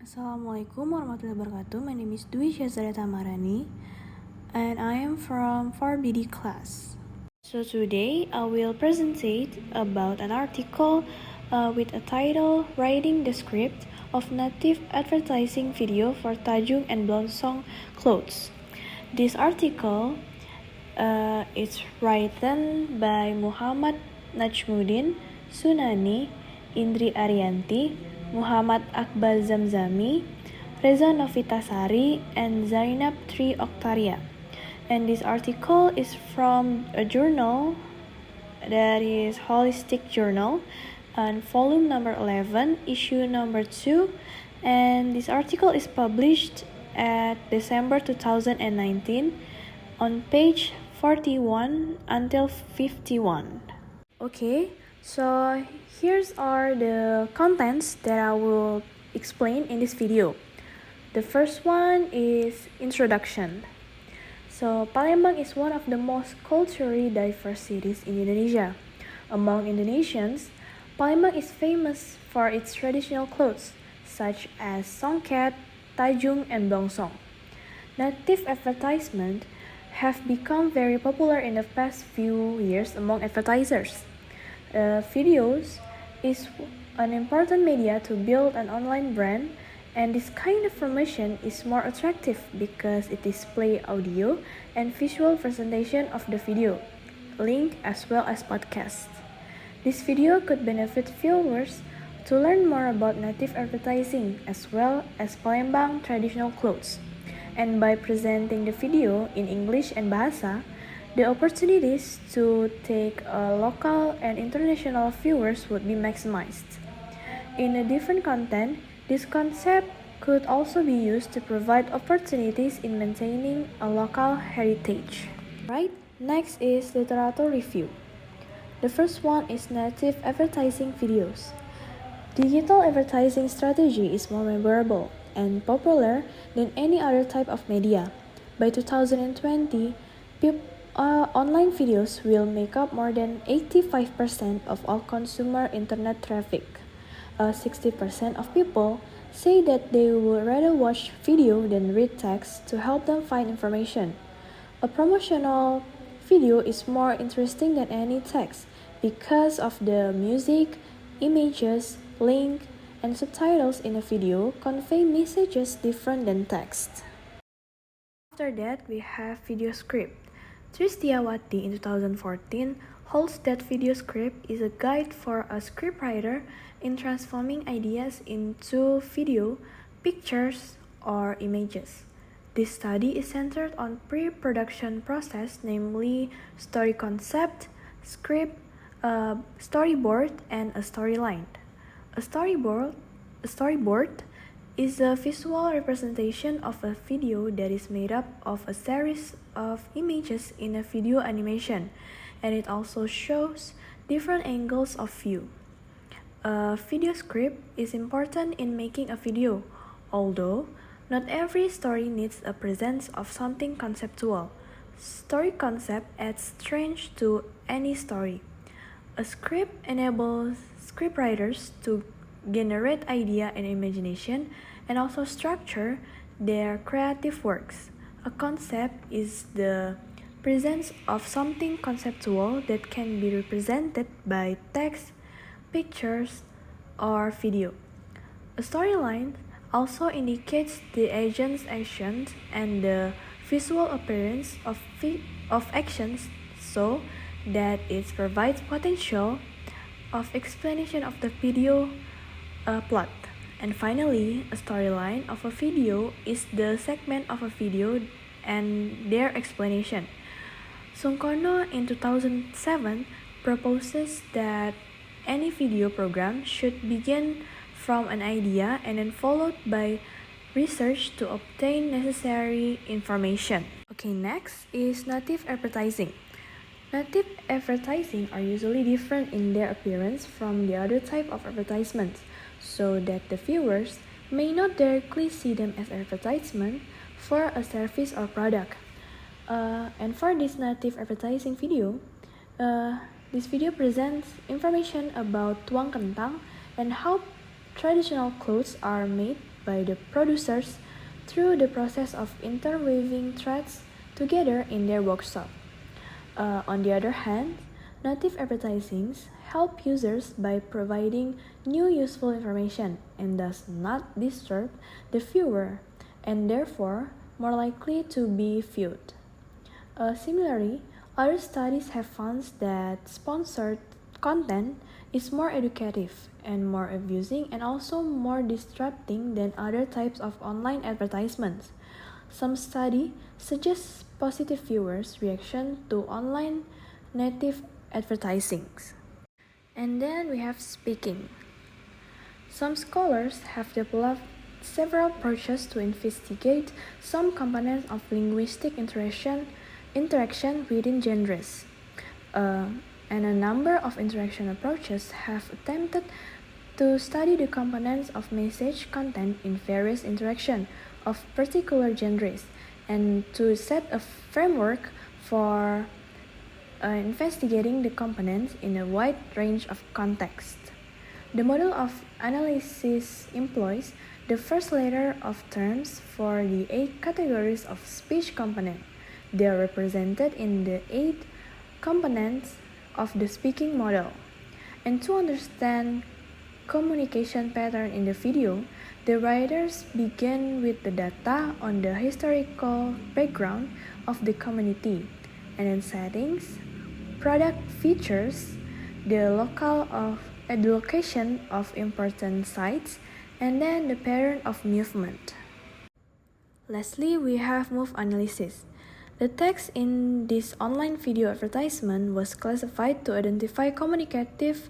Assalamualaikum warahmatullahi wabarakatuh. My name is Syahzaretha Maharani and I am from 4BD class. So today I will presentate about an article with a title Writing the Script of Native Advertising Video for Tajung and Blongsong Clothes. This article is written by Muhammad Najmuddin, Sunani, Indri Arianti, Muhammad Akbar Zamzami, Reza Novitasari, and Zainab Tri Oktaria. And this article is from a journal that is Holistic Journal and volume number 11, issue number 2. And this article is published at December 2019 on page 41 until 51. Okay, so here's are the contents that I will explain in this video. The first one is introduction. So Palembang is one of the most culturally diverse cities in Indonesia. Among Indonesians, Palembang is famous for its traditional clothes such as songket, tajung, and blongsong. Native advertisement have become very popular in the past few years among advertisers. Videos is an important media to build an online brand, and this kind of promotion is more attractive because it displays audio and visual presentation of the video, link as well as podcast. This video could benefit viewers to learn more about native advertising as well as Palembang traditional clothes. And by presenting the video in English and Bahasa, the opportunities to take local and international viewers would be maximized. In a different content, this concept could also be used to provide opportunities in maintaining a local heritage. Right? Next is literature review. The first one is native advertising videos. Digital advertising strategy is more memorable and popular than any other type of media. By 2020, online videos will make up more than 85% of all consumer internet traffic. 60% of people say that they would rather watch video than read text to help them find information. A promotional video is more interesting than any text because of the music, images, link, and subtitles in a video convey messages different than text. After that, we have video script. Tristiawati in 2014 holds that video script is a guide for a scriptwriter in transforming ideas into video, pictures, or images. This study is centered on pre-production process, namely story concept, script, storyboard, and a storyline. A storyboard is a visual representation of a video that is made up of a series of images in a video animation, and it also shows different angles of view. A video script is important in making a video, although not every story needs a presence of something conceptual. Story concept adds strength to any story. A script enables scriptwriters to generate idea and imagination and also structure their creative works. A concept is the presence of something conceptual that can be represented by text, pictures, or video. A storyline also indicates the agent's actions and the visual appearance of actions so that it provides potential of explanation of the video plot. And finally, a storyline of a video is the segment of a video and their explanation. Sungkono in 2007 proposes that any video program should begin from an idea and then followed by research to obtain necessary information. Okay, next is native advertising. Native advertising are usually different in their appearance from the other type of advertisements, so that the viewers may not directly see them as advertisement for a service or product. And for this native advertising video, this video presents information about tuang kentang and how traditional clothes are made by the producers through the process of interweaving threads together in their workshop. On the other hand, native advertising help users by providing new useful information and does not disturb the viewer and therefore more likely to be viewed. Similarly, other studies have found that sponsored content is more educative and more amusing and also more distracting than other types of online advertisements. Some study suggests positive viewers' reaction to online native advertising. And then we have speaking. Some scholars have developed several approaches to investigate some components of linguistic interaction within genres. And a number of interaction approaches have attempted to study the components of message content in various interactions of particular genres and to set a framework for investigating the components in a wide range of contexts. The model of analysis employs the first letter of terms for the 8 categories of speech component. They are represented in the 8 components of the speaking model. And to understand communication pattern in the video, the writers begin with the data on the historical background of the community, and in settings, product features, the location of important sites, and then the pattern of movement. Lastly, we have move analysis. The text in this online video advertisement was classified to identify communicative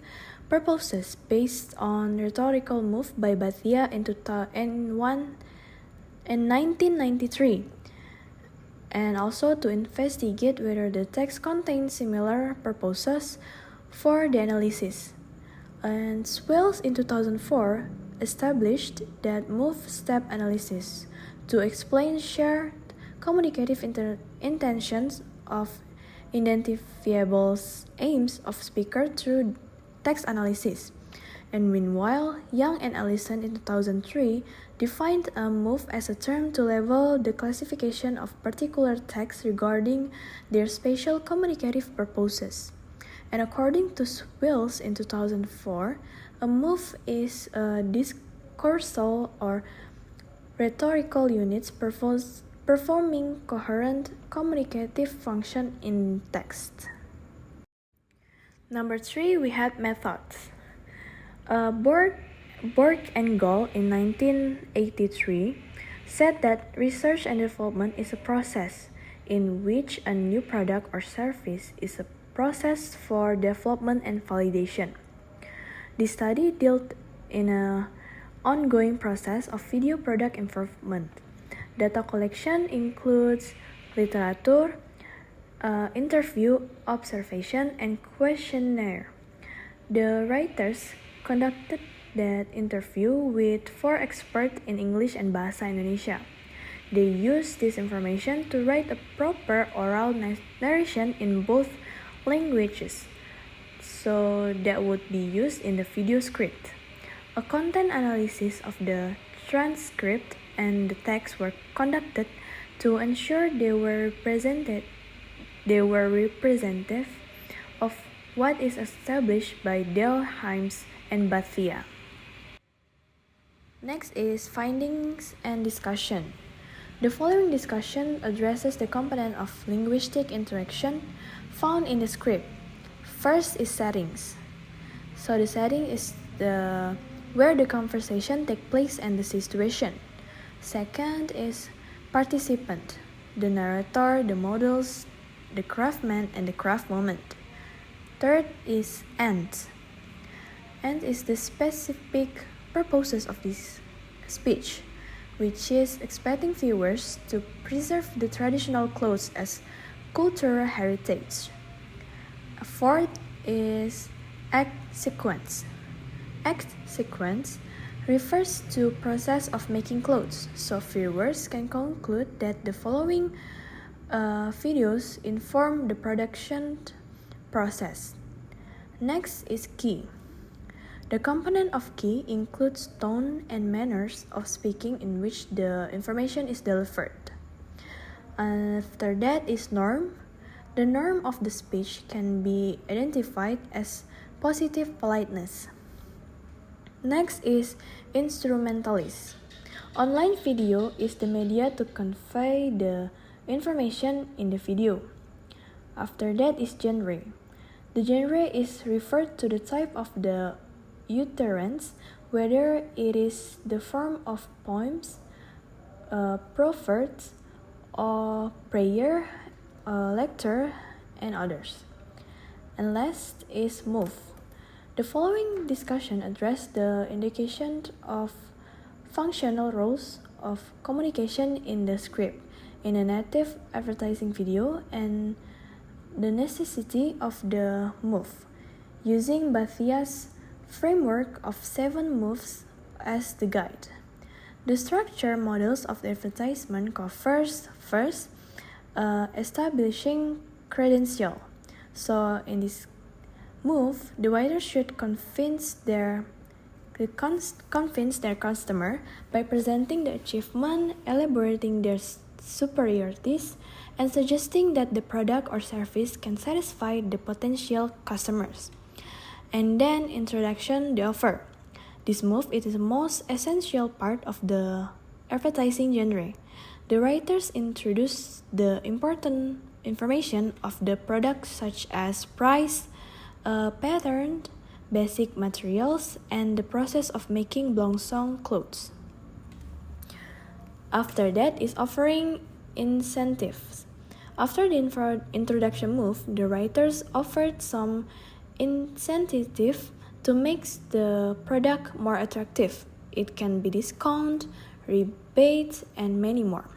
purposes based on rhetorical move by Bhatia in 1993, and also to investigate whether the text contains similar purposes for the analysis. And Swales in 2004 established that move step analysis to explain shared communicative intentions of identifiable aims of speaker through text analysis. And meanwhile, Young and Allison in 2003 defined a move as a term to label the classification of particular texts regarding their spatial communicative purposes. And according to Swales in 2004, a move is a discursive or rhetorical unit performing coherent communicative function in text. Number 3, we had methods. Borg and Gall in 1983 said that research and development is a process in which a new product or service is a process for development and validation. The study dealt in an ongoing process of video product improvement. Data collection includes literature, interview, observation, and questionnaire. The writers conducted that interview with 4 experts in English and Bahasa Indonesia. They used this information to write a proper oral narration in both languages, so that would be used in the video script. A content analysis of the transcript and the text were conducted to ensure they were representative of what is established by Delheims and Bhatia. Next is findings and discussion. The following discussion addresses the component of linguistic interaction found in the script. First is settings. So the setting is where the conversation takes place and the situation. Second is participant, the narrator, the models, the craftsman, and the craft moment. Third is end. End is the specific purposes of this speech, which is expecting viewers to preserve the traditional clothes as cultural heritage. Fourth is act sequence. Act sequence refers to process of making clothes, so viewers can conclude that the following videos inform the production process. Next is key. The component of key includes tone and manners of speaking in which the information is delivered. After that is norm. The norm of the speech can be identified as positive politeness. Next is instrumentalist. Online video is the media to convey the information in the video. After that is genre. The genre is referred to the type of the utterance, whether it is the form of poems, proverbs, or prayer, lecture, and others. And last is move. The following discussion address the indication of functional roles of communication in the script in a native advertising video and the necessity of the move, using Bathia's framework of 7 moves as the guide. The structure models of the advertisement covers first, establishing credential. So in this move, the writer should convince their customer by presenting the achievement, elaborating their superiorities, and suggesting that the product or service can satisfy the potential customers. And then introduction, the offer. This move is the most essential part of the advertising genre. The writers introduce the important information of the product such as price, pattern, basic materials, and the process of making blongsong clothes. After that is offering incentives. After the introduction move, the writers offered some incentive to make the product more attractive. It can be discount, rebate, and many more.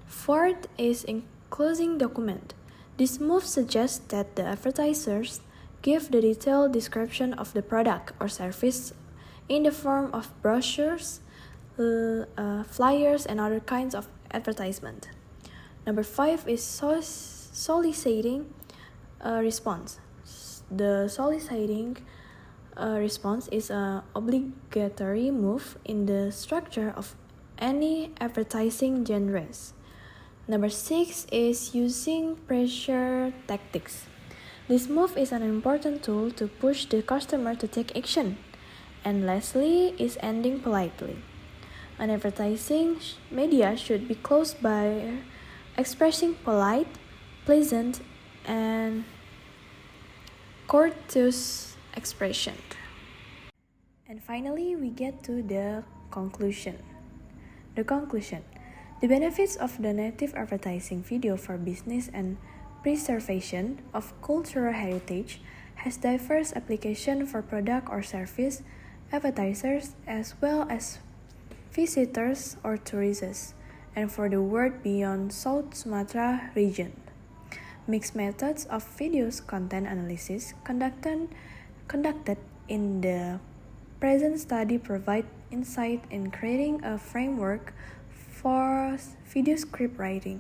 Fourth is enclosing document. This move suggests that the advertisers give the detailed description of the product or service in the form of brochures, flyers, and other kinds of advertisement. Number 5 is soliciting response. The soliciting response is an obligatory move in the structure of any advertising genres. Number 6 is using pressure tactics. This move is an important tool to push the customer to take action. And lastly is ending politely. An advertising media should be closed by expressing polite, pleasant, and courteous expression. And finally, we get to the conclusion. The conclusion. The benefits of the native advertising video for business and preservation of cultural heritage has diverse application for product or service advertisers as well as visitors or tourists, and for the world beyond South Sumatra region. Mixed methods of videos content analysis conducted in the present study provide insight in creating a framework for video script writing.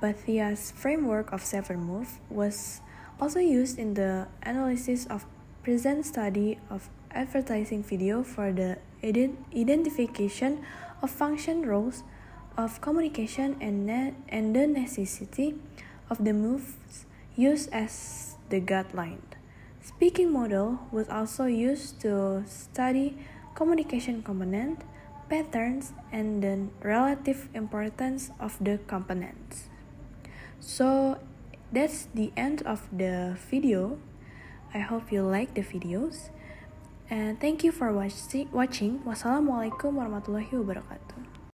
Bathia's framework of 7 moves was also used in the analysis of present study of advertising video for the identification of function roles of communication and the necessity of the moves used as the guideline. Speaking model was also used to study communication component, patterns, and the relative importance of the components. So that's the end of the video. I hope you like the videos. And thank you for watching. Wassalamualaikum warahmatullahi wabarakatuh.